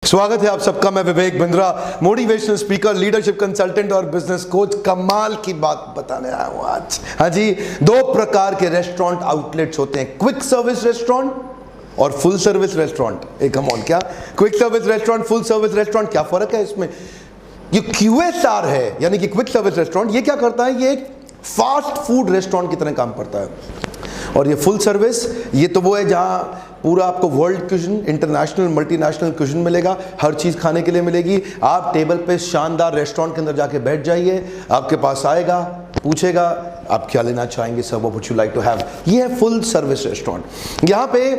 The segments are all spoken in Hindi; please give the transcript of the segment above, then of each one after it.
स्वागत है आप सबका। मैं Vivek Bindra, motivational speaker, leadership consultant और बिजनेस कोच। कमाल की बात बताने आया हूं आज। हाँ जी, दो प्रकार के रेस्टोरेंट आउटलेट्स होते हैं, क्विक सर्विस रेस्टोरेंट और फुल सर्विस रेस्टोरेंट। एक कमॉन, क्या quick service restaurant, full service restaurant, क्या फर्क है इसमें? ये QSR है, यानी कि क्विक सर्विस रेस्टोरेंट, ये क्या करता है? ये एक फास्ट फूड रेस्टोरेंट की तरह काम करता है। और ये फुल सर्विस, ये तो वो है जहाँ पूरा आपको world cuisine, international multinational cuisine मिलेगा, हर चीज़ खाने के लिए मिलेगी। आप टेबल पे शानदार रेस्टोरेंट के अंदर जाके बैठ जाइए, आपके पास आएगा, पूछेगा आप क्या लेना चाहेंगे, sir what would you like to have. ये है फुल सर्विस रेस्टोरेंट। यहाँ पे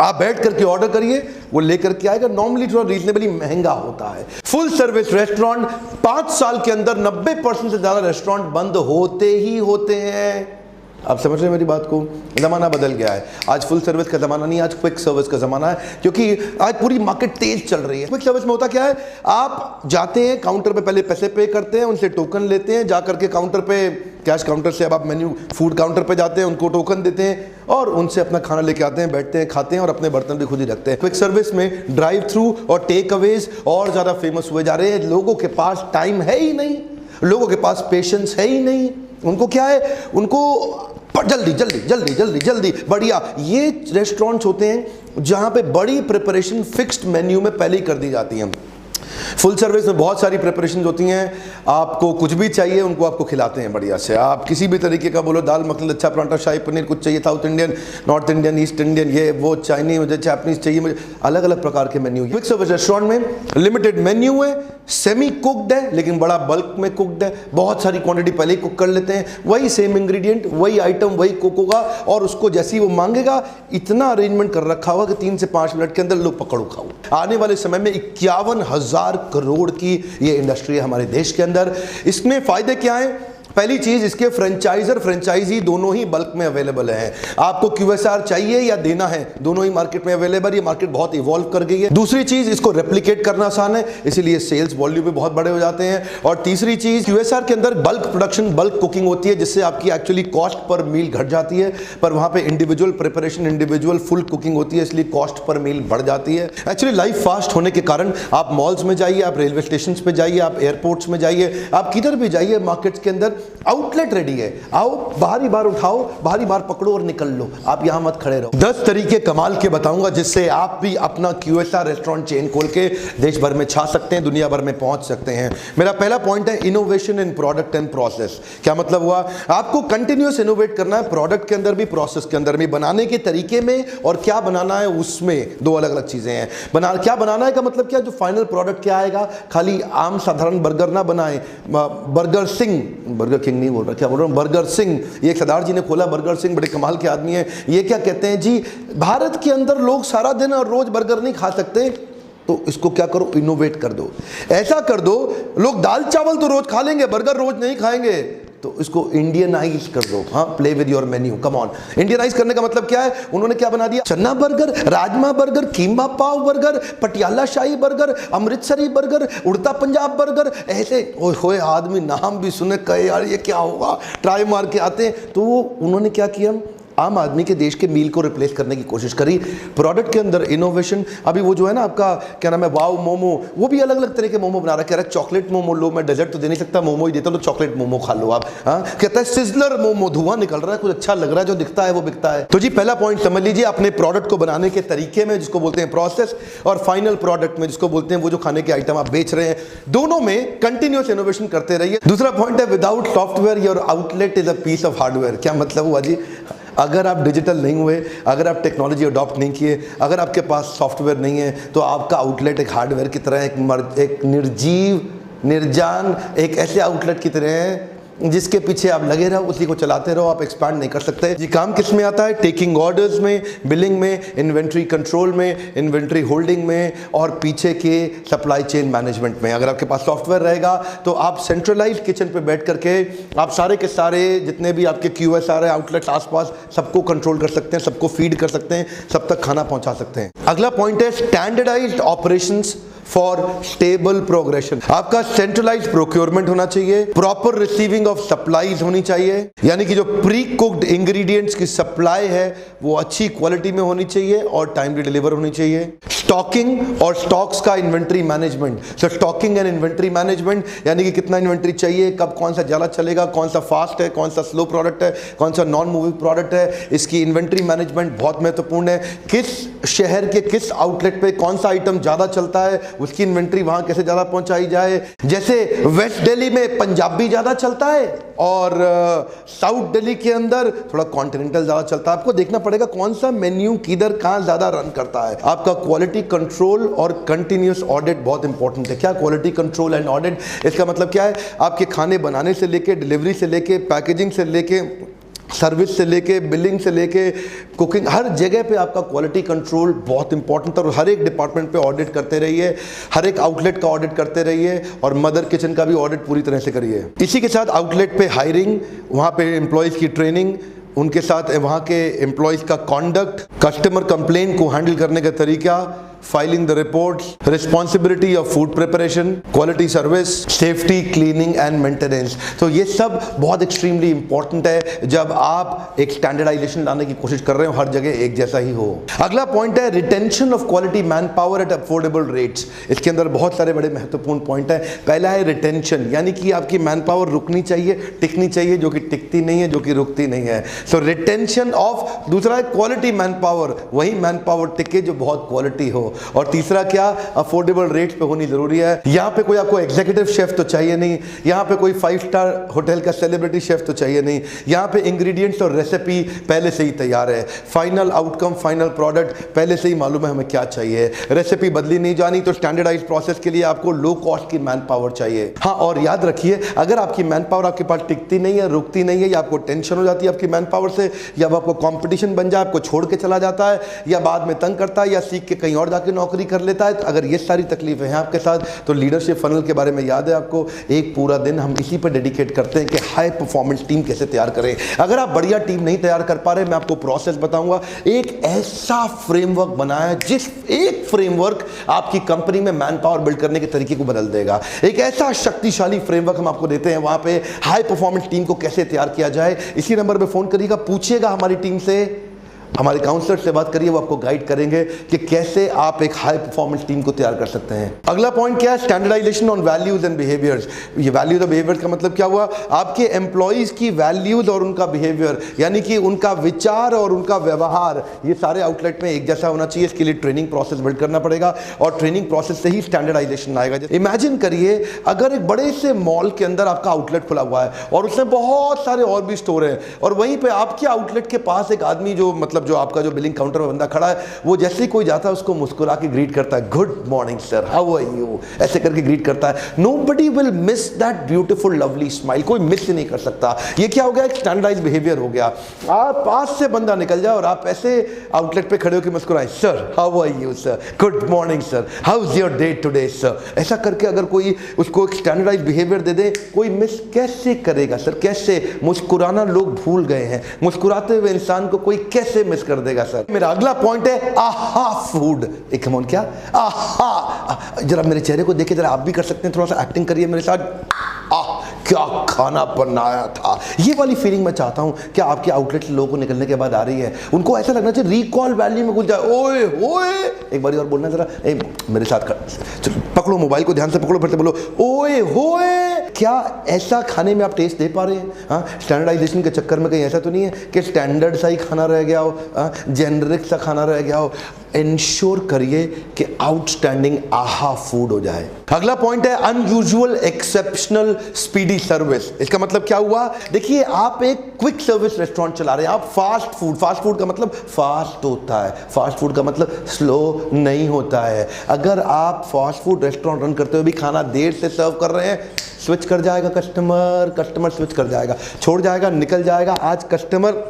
आप बैठ करके ऑर्डर करिए, वो लेकर के आएगा। नॉर्मली थोड़ा रीजनेबली महंगा होता है। फुल सर्विस रेस्टोरेंट 5 साल के अंदर 90% से ज़्यादा रेस्टोरेंट बंद होते ही होते हैं। आप समझ रहे हैं मेरी बात को? ज़माना बदल गया है। आज फुल सर्विस का ज़माना नहीं, आज क्विक सर्विस का ज़माना है, क्योंकि आज पूरी मार्केट तेज चल रही है। क्विक सर्विस में होता क्या है, आप जाते हैं काउंटर पे, पहले पैसे पे करते हैं, उनसे टोकन लेते हैं, जा करके काउंटर पे, कैश काउंटर से अब आप मेन्यू फूड काउंटर पे जाते हैं, उनको टोकन देते हैं और उनसे अपना खाना लेके आते हैं, बैठते हैं, खाते हैं और अपने बर्तन भी खुद ही रखते हैं। क्विक सर्विस में ड्राइव थ्रू और टेक अवेज और ज़्यादा फेमस हुए जा रहे हैं। लोगों के पास टाइम है ही नहीं, लोगों के पास पेशेंस है ही नहीं। उनको क्या है, उनको जल्दी जल्दी जल्दी जल्दी जल्दी बढ़िया। ये रेस्टोरेंट्स होते हैं जहां पे बड़ी प्रिपरेशन फिक्स्ड मेन्यू में पहले ही कर दी जाती हैं। फुल सर्विस में बहुत सारी प्रिपरेशन होती हैं, आपको कुछ भी चाहिए उनको आपको खिलाते हैं बढ़िया से। आप किसी भी तरीके का बोलो, दाल मखनी, लच्छा पराठा, शाही पनीर, कुछ चाहिए, south Indian, north Indian, east Indian, ये वो, चाइनीज, मुझे जापानीज चाहिए, मुझे अलग अलग प्रकार के मेन्यू। क्विक सर्विस रेस्टोरेंट में लिमिटेड मेन्यू है, सेमी कुक्ड है लेकिन बड़ा बल्क में कुक्ड है, बहुत सारी क्वांटिटी पहले ही कुक कर लेते हैं, वही सेम इंग्रेडिएंट, वही आइटम, वही कुक होगा और उसको जैसे ही वो मांगेगा इतना अरेंजमेंट कर रखा होगा कि 3 से 5 मिनट के अंदर लो पकड़ो खाओ। आने वाले समय में 51,000 करोड़ की ये इंडस्ट्री है हमारे देश के अंदर। इसमें फायदे क्या हैं? पहली चीज, इसके फ्रेंचाइजर फ्रेंचाइजी दोनों ही बल्क में अवेलेबल है। आपको QSR चाहिए या देना है, दोनों ही मार्केट में अवेलेबल। ये मार्केट बहुत इवॉल्व कर गई है। दूसरी चीज, इसको रेप्लिकेट करना आसान है, इसीलिए सेल्स वॉल्यूम भी बहुत बड़े हो जाते हैं। और तीसरी चीज, QSR के अंदर बल्क प्रोडक्शन, बल्क कुकिंग होती है, जिससे आपकी एक्चुअली कॉस्ट पर मील घट जाती है, पर वहां पे individual preparation, individual full cooking होती है, इसलिए कॉस्ट पर मील बढ़ जाती है। एक्चुअली लाइफ फास्ट होने के कारण आप मॉल्स में जाइए, आप रेलवे स्टेशन पे जाइए, आप एयरपोर्ट्स में जाइए, आप किधर भी जाइए, मार्केट्स के अंदर आउटलेट रेडी है। आओ, बाहरी बार उठाओ, बाहरी बार पकड़ो और निकल लो, आप यहां मत खड़े रहो। 10 तरीके कमाल के बताऊंगा जिससे आप भी अपना QSR रेस्टोरेंट चेन खोल के देश भर में छा सकते हैं, दुनिया भर में पहुंच सकते हैं। मेरा पहला पॉइंट है innovation in product and process. क्या मतलब हुआ? आपको कंटिन्यूअस इनोवेट करना है, प्रोडक्ट के अंदर भी, प्रोसेस के अंदर भी, बनाने के तरीके में और क्या बनाना है उसमें, दो अलग अलग चीजें हैं। क्या बनाना है का मतलब क्या, जो फाइनल प्रोडक्ट क्या आएगा। खाली आम साधारण बर्गर ना बनाए। बर्गर सिंह, बर्गर किंग नहीं बोल रहा, क्या बोल रहा हूं, बर्गर सिंह, ये सरदार जी ने खोला बर्गर सिंह, बड़े कमाल के आदमी हैं। ये क्या कहते हैं जी, भारत के अंदर लोग सारा दिन और रोज बर्गर नहीं खा सकते, तो इसको क्या करो, इनोवेट कर दो। ऐसा कर दो, लोग दाल चावल तो रोज खा लेंगे, बर्गर रोज नहीं खाएंगे, तो इसको इंडियनाइज कर दो। हाँ, play with your menu, come on. Indianise करने का मतलब क्या है? उन्होंने क्या बना दिया, चना बर्गर, राजमा बर्गर, कीमा पाव बर्गर, पटियाला शाही बर्गर, अमृतसरी बर्गर, उड़ता पंजाब बर्गर। ऐसे होए आदमी नाम भी सुने, कहे यार ये क्या होगा, ट्राई मार के आते हैं। तो उन्होंने क्या किया, आम आदमी के देश के मील को रिप्लेस करने की कोशिश करी। प्रोडक्ट के अंदर इनोवेशन। अभी वो जो है ना आपका, क्या नाम है, वाव मोमो, वो भी अलग अलग तरह के मोमो बना रहा है। कह रहा है चॉकलेट मोमो लो, मैं डेजर्ट तो दे नहीं सकता, मोमो ही देता हूं, तो चॉकलेट मोमो खा लो आप। हाँ, कहता है सिजलर मोमो, धुआं निकल रहा है, कुछ अच्छा लग रहा है, जो दिखता है वो बिकता है। तो जी पहला पॉइंट समझ लीजिए, अपने प्रोडक्ट को बनाने के तरीके में, जिसको बोलते हैं प्रोसेस, और फाइनल प्रोडक्ट में, जिसको बोलते हैं वो जो खाने के आइटम आप बेच रहे हैं, दोनों में कंटिन्यूअस इनोवेशन करते रहिए। दूसरा पॉइंट है, without software your outlet is a piece of hardware. क्या मतलब हुआ जी? अगर आप डिजिटल नहीं हुए, अगर आप टेक्नोलॉजी अडॉप्ट नहीं किए, अगर आपके पास सॉफ्टवेयर नहीं है, तो आपका आउटलेट एक हार्डवेयर की तरह, एक निर्जीव, निर्जान, एक ऐसे आउटलेट की तरह है जिसके पीछे आप लगे रहो, उसी को चलाते रहो, आप एक्सपैंड नहीं कर सकते। ये काम किस में आता है? टेकिंग ऑर्डर्स में, बिलिंग में, इन्वेंट्री कंट्रोल में, इन्वेंट्री होल्डिंग में और पीछे के सप्लाई चेन मैनेजमेंट में। अगर आपके पास सॉफ्टवेयर रहेगा तो आप सेंट्रलाइज्ड किचन पे बैठ करके आप सारे के सारे जितने भी आपके QSR है, आउटलेट्स आसपास, सबको कंट्रोल कर सकते हैं, सबको फीड कर सकते हैं, सब तक खाना पहुंचा सकते हैं। अगला पॉइंट है standardised operations for stable progression. आपका सेंट्रलाइज्ड प्रोक्योरमेंट होना चाहिए, प्रॉपर रिसीविंग ऑफ सप्लाईज होनी चाहिए, यानी कि जो प्री कुक्ड इंग्रेडिएंट्स की सप्लाई है वो अच्छी क्वालिटी में होनी चाहिए और टाइमली डिलीवर होनी चाहिए। स्टॉकिंग और स्टॉक्स का inventory management. So stocking and inventory management यानी कि कितना इन्वेंट्री चाहिए, कब कौन सा ज़्यादा चलेगा, कौन सा फास्ट है, कौन सा स्लो प्रोडक्ट है, कौन सा नॉन मूविंग प्रोडक्ट है, इसकी इन्वेंट्री मैनेजमेंट बहुत महत्वपूर्ण है। किस शहर के किस आउटलेट पे कौन सा आइटम ज़्यादा चलता है, उसकी इन्वेंट्री वहाँ कैसे ज़्यादा पहुँचाई जाए। जैसे वेस्ट दिल्ली में पंजाबी ज़्यादा चलता है और साउथ दिल्ली के अंदर थोड़ा कॉन्टिनेंटल ज़्यादा चलता है। आपको देखना पड़ेगा कौन सा मेन्यू किधर कहाँ ज़्यादा रन करता है। आपका क्वालिटी कंट्रोल और कंटिन्यूस ऑडिट बहुत इंपॉर्टेंट है। क्या क्वालिटी कंट्रोल एंड ऑडिट, इसका मतलब क्या है, आपके खाने बनाने से लेके, डिलीवरी से लेके, पैकेजिंग से लेके, सर्विस से लेके, बिलिंग से लेके, कुकिंग, हर जगह पे आपका क्वालिटी कंट्रोल बहुत इंपॉर्टेंट है। और हर एक डिपार्टमेंट पे ऑडिट करते रहिए, हर एक आउटलेट का ऑडिट करते रहिए और मदर किचन का भी ऑडिट पूरी तरह से करिए। इसी के साथ आउटलेट पे हायरिंग, वहाँ पे एम्प्लॉयज़ की ट्रेनिंग, उनके साथ वहाँ के एम्प्लॉयज़ का कॉन्डक्ट, कस्टमर कंप्लेंट को हैंडल करने का तरीका, filing the reports, responsibility of food preparation, quality service, safety, cleaning and maintenance. तो ये सब बहुत एक्सट्रीमली इंपॉर्टेंट है जब आप एक स्टैंडर्डाइजेशन लाने की कोशिश कर रहे हो, हर जगह एक जैसा ही हो। अगला पॉइंट है retention of quality man power at affordable rates. इसके अंदर बहुत सारे बड़े महत्वपूर्ण पॉइंट है। पहला है रिटेंशन, यानी कि आपकी मैन पावर रुकनी चाहिए, टिकनी चाहिए, जो कि टिकती नहीं है, जो कि रुकती नहीं है। सो रिटेंशन ऑफ, दूसरा है क्वालिटी मैन पावर, वही मैन पावर टिके जो बहुत क्वालिटी हो। और तीसरा क्या, अफोर्डेबल रेट्स पे होनी जरूरी है। यहां पे कोई आपको एग्जीक्यूटिव शेफ तो चाहिए नहीं, यहां पे कोई 5 स्टार होटल का सेलिब्रिटी शेफ तो चाहिए नहीं, यहां पे इंग्रेडिएंट्स और रेसिपी पहले से ही तैयार है, फाइनल आउटकम, फाइनल प्रोडक्ट पहले से ही मालूम है हमें क्या चाहिए, रेसिपी बदली नहीं जानी। तो स्टैंडर्डाइज प्रोसेस के लिए आपको लो कॉस्ट की मैन पावर चाहिए। हाँ, और याद रखिए, अगर आपकी मैन पावर आपके पास टिकती नहीं है, रुकती नहीं है, या आपको टेंशन हो जाती है आपकी मैन पावर से, या आपको कॉम्पिटिशन बन जाए, आपको छोड़ के चला जाता है, या बाद में तंग करता है, या सीख के कहीं और जाके नौकरी कर लेता है, तो अगर ये सारी तकलीफें हैं आपके साथ, तो लीडरशिप फनल के बारे में याद है आपको, एक पूरा दिन हम इसी पर डेडिकेट करते हैं कि हाई परफॉर्मेंस टीम कैसे तैयार करें। अगर आप बढ़िया टीम नहीं तैयार कर पा रहे, मैं आपको प्रोसेस बताऊंगा। एक ऐसा फ्रेमवर्क बनाया, जिस एक फ्रेमवर्क आपकी कंपनी में मैन पावर बिल्ड करने के तरीके को बदल देगा। एक ऐसा शक्तिशाली फ्रेमवर्क हम आपको देते हैं, वहां पे हाई परफॉर्मेंस टीम को कैसे तैयार किया जाए। इसी नंबर पे फोन करिएगा, पूछिएगा हमारी टीम से, हमारे काउंसलर से बात करिए, वो आपको गाइड करेंगे कि कैसे आप एक हाई परफॉर्मेंस टीम को तैयार कर सकते हैं। अगला पॉइंट क्या है, standardization on values and behaviours. ये वैल्यूज और बिहेवियर्स का मतलब क्या हुआ, आपके एम्प्लॉइज की वैल्यूज और उनका बिहेवियर, यानी कि उनका विचार और उनका व्यवहार, ये सारे आउटलेट में एक जैसा होना चाहिए। इसके लिए ट्रेनिंग प्रोसेस बिल्ड करना पड़ेगा और ट्रेनिंग प्रोसेस से ही स्टैंडर्डाइजेशन आएगा। इमेजिन करिए, अगर एक बड़े से मॉल के अंदर आपका आउटलेट खुला हुआ है और उसमें बहुत सारे और भी स्टोर हैं, और वहीं पे आपके आउटलेट के पास एक आदमी, जो मतलब जो आपका जो बिलिंग काउंटर में बंदा खड़ा है, वो जैसे ही कोई जाता है उसको मुस्कुरा के ग्रीट करता है, good morning sir, how are you, ऐसे करके ग्रीट करता है। Nobody will miss that beautiful lovely smile, कोई मिस ही नहीं कर सकता। ये क्या हो गया, एक स्टैंडर्डाइज्ड बिहेवियर हो गया। आप पास से बंदा निकल जाए और आप ऐसे आउटलेट पे खड़े होकर मुस्कुराएं, sir how are you sir, good morning sir, how is your day today sir, ऐसा करके अगर कोई उसको एक स्टैंडर्डाइज्ड बिहेवियर दे दे, कोई मिस कैसे करेगा सर, कैसे। मुस्कुराना लोग भूल गए हैं, मुस्कुराते हुए इंसान को कोई कैसे मिस कर देगा सर। मेरा अगला पॉइंट है आहा फूड। एक कमॉन, क्या आहा, जरा मेरे चेहरे को देखिए, जरा आप भी कर सकते हैं, थोड़ा सा एक्टिंग करिए मेरे साथ। क्या खाना बनाया था, ये वाली फीलिंग मैं चाहता हूं कि आपके आउटलेट से लोगों को निकलने के बाद आ रही है, उनको ऐसा लगना चाहिए रिकॉल वैल्यू में घुस जाए, ओए ओए, एक बार और बोलना जरा, मेरे साथ कर, चलो पकड़ो मोबाइल को, ध्यान से पकड़ो, फिर से बोलो ओए होए। क्या ऐसा खाने में आप टेस्ट दे पा रहे हैं? हाँ, स्टैंडर्डाइजेशन के चक्कर में कहीं ऐसा तो नहीं है कि स्टैंडर्ड सा ही खाना रह गया हो, जेनरिक सा खाना रह गया हो। इंश्योर करिए कि आउटस्टैंडिंग आहा फूड हो जाए। अगला पॉइंट है अनयूजुअल एक्सेप्शनल स्पीडी सर्विस। इसका मतलब क्या हुआ, देखिए आप एक क्विक सर्विस रेस्टोरेंट चला रहे हैं, आप फास्ट फूड का मतलब फास्ट होता है, फास्ट फूड का मतलब स्लो नहीं होता है। अगर आप फास्ट फूड रेस्टोरेंट रन करते हुए भी खाना देर से सर्व कर रहे हैं, स्विच कर जाएगा कस्टमर स्विच कर जाएगा, छोड़ जाएगा, निकल जाएगा। आज कस्टमर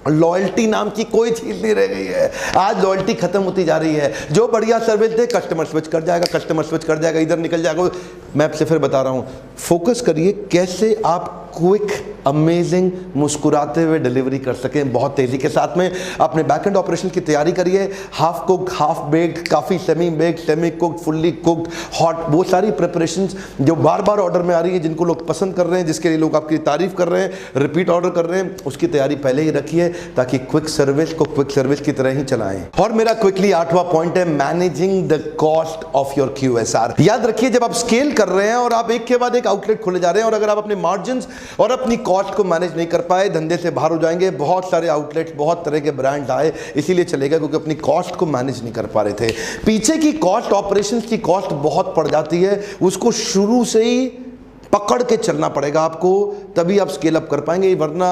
लॉयल्टी नाम की कोई चीज नहीं रह गई है, आज लॉयल्टी खत्म होती जा रही है। जो बढ़िया सर्विस दे कस्टमर स्विच कर जाएगा, इधर निकल जाएगा। मैं आपसे फिर बता रहा हूं, फोकस करिए कैसे आप क्विक, अमेजिंग, मुस्कुराते हुए डिलीवरी कर सकें बहुत तेजी के साथ में। अपने बैक एंड ऑपरेशन की तैयारी करिए, हाफ कुक्ड, हाफ बेक्ड, काफ़ी semi baked, semi cooked, fully cooked, hot, वो सारी प्रिपरेशंस जो बार बार ऑर्डर में आ रही है, जिनको लोग पसंद कर रहे हैं, जिसके लिए लोग आपकी तारीफ कर रहे हैं, रिपीट ऑर्डर कर रहे हैं, उसकी तैयारी पहले ही रखिए ताकि क्विक सर्विस को क्विक सर्विस की तरह ही चलाएं। और मेरा क्विकली 8वां पॉइंट है managing the cost of your QSR। याद रखिए, जब आप स्केल कर रहे हैं और आप एक के बाद एक आउटलेट खोले जा रहे हैं और अगर आप अपने मार्जिन और अपनी कॉस्ट को मैनेज नहीं कर पाए, धंधे से बाहर हो जाएंगे। बहुत सारे आउटलेट्स, बहुत तरह के ब्रांड आए, इसीलिए चलेगा क्योंकि अपनी कॉस्ट को मैनेज नहीं कर पा रहे थे। पीछे की कॉस्ट, ऑपरेशंस की कॉस्ट बहुत पड़ जाती है, उसको शुरू से ही पकड़ के चलना पड़ेगा आपको, तभी आप स्केल अप कर पाएंगे, वरना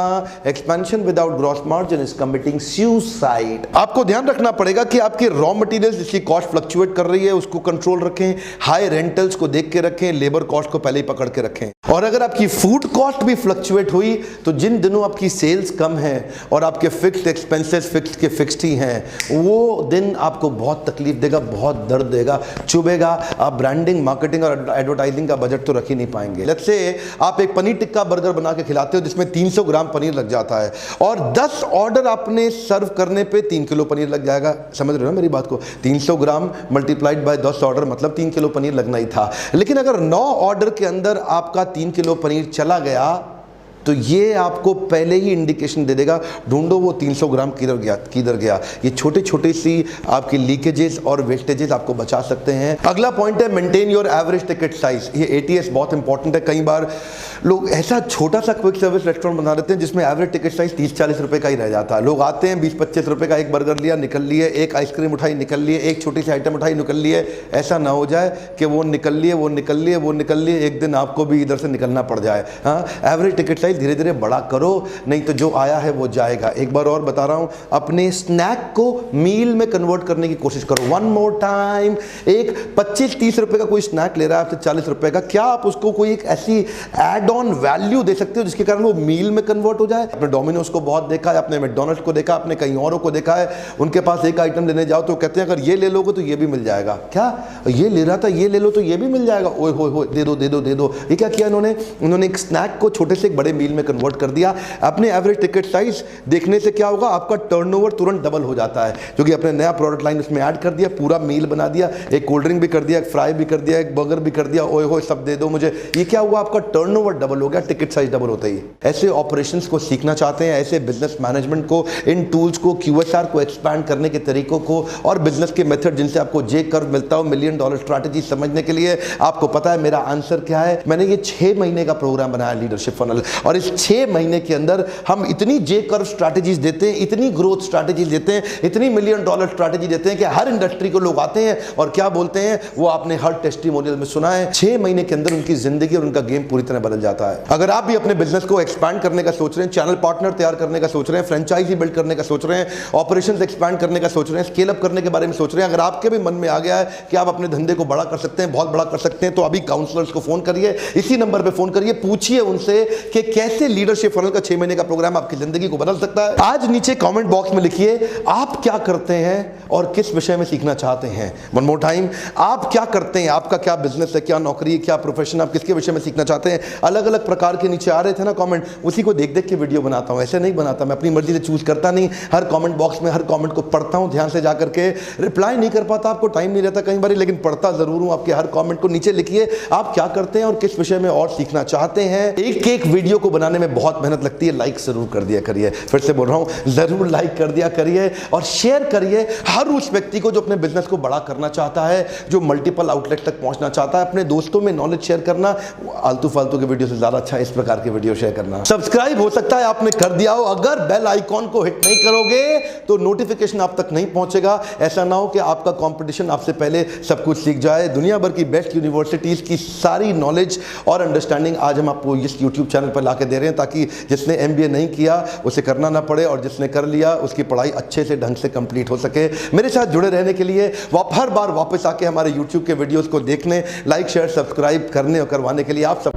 expansion without gross margin is committing suicide. आपको ध्यान रखना पड़ेगा कि आपके रॉ मटेरियल्स जिसकी कॉस्ट फ्लक्चुएट कर रही है उसको कंट्रोल रखें, हाई रेंटल्स को देख के रखें, लेबर कॉस्ट को पहले ही पकड़ के रखें। और अगर आपकी फूड कॉस्ट भी फ्लक्चुएट हुई तो जिन दिनों आपकी सेल्स कम है और आपके फिक्स्ड एक्सपेंसेस फिक्स्ड के फिक्स्ड ही हैं, वो दिन आपको बहुत तकलीफ देगा, बहुत दर्द देगा, चुभेगा। आप ब्रांडिंग, मार्केटिंग और एडवर्टाइजिंग का बजट तो रख ही नहीं पाएंगे। लेट्स से आप एक पनीर टिक्का बर्गर बना के खिलाते हो जिसमें 300 ग्राम पनीर लग जाता है और 10 ऑर्डर आपने सर्व करने पे 3 किलो पनीर लग जाएगा। समझ रहे हो ना मेरी बात को? 300 ग्राम मल्टीप्लाइड बाय 10 ऑर्डर मतलब 3 किलो पनीर लगना ही था। लेकिन अगर 9 ऑर्डर के अंदर आपका 3 किलो पनीर चला गया तो ये आपको पहले ही इंडिकेशन दे देगा, ढूंढो वो 300 ग्राम किधर गया। ये छोटे छोटे सी आपकी लीकेजेस और वेस्टेजेस आपको बचा सकते हैं। अगला पॉइंट है maintain your average ticket size. ये ATS बहुत इंपॉर्टेंट है। कई बार लोग ऐसा छोटा सा क्विक सर्विस रेस्टोरेंट बना देते हैं जिसमें एवरेज टिकट साइज 30-40 रुपए का ही रह जाता है। लोग आते हैं 20-25 रुपए का एक बर्गर लिया, निकल लिए, एक आइसक्रीम उठाई, निकल लिए, एक छोटी सी आइटम उठाई, निकल लिए। ऐसा ना हो जाए कि वो निकल लिए, एक दिन आपको भी इधर से निकलना पड़ जाए। हाँ, एवरेज टिकट साइज धीरे धीरे बड़ा करो, नहीं तो जो आया है वो जाएगा। एक बार और बता रहा हूं, अपने स्नैक को मील में कन्वर्ट करने की कोशिश करो। वन मोर टाइम, एक 25-30 रुपए का कोई स्नैक ले रहा है आपसे 40 रुपए का, क्या आप उसको कोई एक ऐसी एड ऑन वैल्यू दे सकते हो जिसके कारण वो मील में कन्वर्ट हो जाए? अपने डोमिनोज को बहुत देखा है, अपने मैकडॉनल्ड्स को देखा, अपने कई औरों को देखा है, उनके पास एक आइटम लेने जाओ तो कहते हैं अगर ये ले लोगे तो ये भी मिल जाएगा। क्या ये ले रहा था, ये ले लो तो ये भी मिल जाएगा? ओए हो, दे दो। ये क्या किया इन्होंने एक स्नैक को छोटे से एक बड़े मील में कन्वर्ट कर दिया। अपने एवरेज टिकट साइज देखने से क्या होगा, आपका टर्नओवर तुरंत डबल हो जाता है, क्योंकि अपने नया प्रोडक्ट लाइन उसमें ऐड कर दिया, पूरा मील बना दिया, एक कोल्ड ड्रिंक भी कर दिया, एक फ्राई भी कर दिया, एक बर्गर भी कर दिया, ओए हो सब दे दो मुझे। ये क्या हुआ, आपका टर्नओवर डबल हो गया, टिकट साइज डबल होता ही। ऐसे ऑपरेशंस को सीखना चाहते हैं, ऐसे बिजनेस मैनेजमेंट को, इन टूल्स को, QSR को एक्सपैंड करने के तरीकों को और बिजनेस के मेथड जिनसे आपको J कर्व मिलता हो, $1 मिलियन स्ट्रैटेजी समझने के लिए आपको पता है मेरा आंसर क्या है। मैंने ये 6 महीने का प्रोग्राम बनाया लीडरशिप फनल, और इस 6 महीने के अंदर हम इतनी J कर्व स्ट्रैटेजीज देते हैं, इतनी ग्रोथ स्ट्रैटेजीज देते हैं, इतनी $1 मिलियन स्ट्रैटेजी देते हैं कि हर इंडस्ट्री को लोग आते हैं और क्या बोलते हैं, वो आपने हर टेस्टिमोनियल में सुना है, 6 महीने के अंदर उनकी जिंदगी और उनका गेम पूरी तरह बदल जाता है। अगर आप भी अपने बिजनेस को एक्सपैंड करने का सोच रहे हैं, चैनल पार्टनर तैयार करने का सोच रहे हैं, फ्रेंचाइजी बिल्ड करने का सोच रहे हैं, ऑपरेशंस एक्सपैंड करने का सोच रहे हैं, स्केल अप करने के बारे में सोच रहे हैं, अगर आपके भी मन में आ गया है कि आप अपने धंधे को बड़ा कर सकते हैं, बहुत बड़ा कर सकते हैं, तो अभी काउंसलर्स को फोन करिए, इसी नंबर पर फोन करिए, पूछिए उनसे कि कैसे लीडरशिप फनल का 6 महीने का प्रोग्राम आपकी जिंदगी को बदल सकता है। आज नीचे कमेंट बॉक्स में लिखिए आप क्या करते हैं और किस विषय में सीखना चाहते हैं। वन मोर टाइम, आप क्या करते हैं, आपका क्या बिजनेस है, क्या नौकरी है, क्या प्रोफेशन, आप किसके विषय में सीखना चाहते हैं। अलग अलग प्रकार के नीचे आ रहे थे ना कमेंट, उसी को देख देख के वीडियो बनाता हूं, ऐसे नहीं बनाता, मैं अपनी मर्जी से चूज करता नहीं। हर कमेंट बॉक्स में हर कमेंट को पढ़ता हूं ध्यान से जाकर के, रिप्लाई नहीं कर पाता, आपको टाइम नहीं रहता कई बार, लेकिन पढ़ता जरूर हूं आपके हर कमेंट को। नीचे लिखिए आप क्या करते हैं और किस विषय में और सीखना चाहते हैं। एक एक वीडियो को बनाने में बहुत मेहनत लगती है, लाइक जरूर कर दिया करिए, फिर से बोल रहा हूं, जरूर लाइक कर दिया करिए और शेयर करिए हर उस व्यक्ति को जो अपने बिजनेस को बड़ा करना चाहता है, जो मल्टीपल आउटलेट तक पहुंचना चाहता है। अपने दोस्तों में नॉलेज शेयर करना आलतू फालतू के वीडियो से ज्यादा अच्छा है इस प्रकार के वीडियो शेयर करना। सब्सक्राइब हो सकता है आपने कर दिया हो, अगर बेल आइकॉन को हिट नहीं करोगे तो नोटिफिकेशन आप तक नहीं पहुंचेगा। ऐसा ना हो कि आपका कंपटीशन आपसे पहले सब कुछ सीख जाए। दुनिया भर की बेस्ट यूनिवर्सिटीज की सारी नॉलेज और अंडरस्टैंडिंग आज हम आपको इस यूट्यूब चैनल पर लाके दे रहे हैं, ताकि जिसने MBA नहीं किया उसे करना ना पड़े और जिसने कर लिया उसकी पढ़ाई अच्छे से ढंग से कंप्लीट हो सके। मेरे साथ जुड़े रहने के लिए हर बार वापस आके हमारे YouTube के वीडियोस को देखने, लाइक शेयर सब्सक्राइब करने और करवाने के लिए आप सब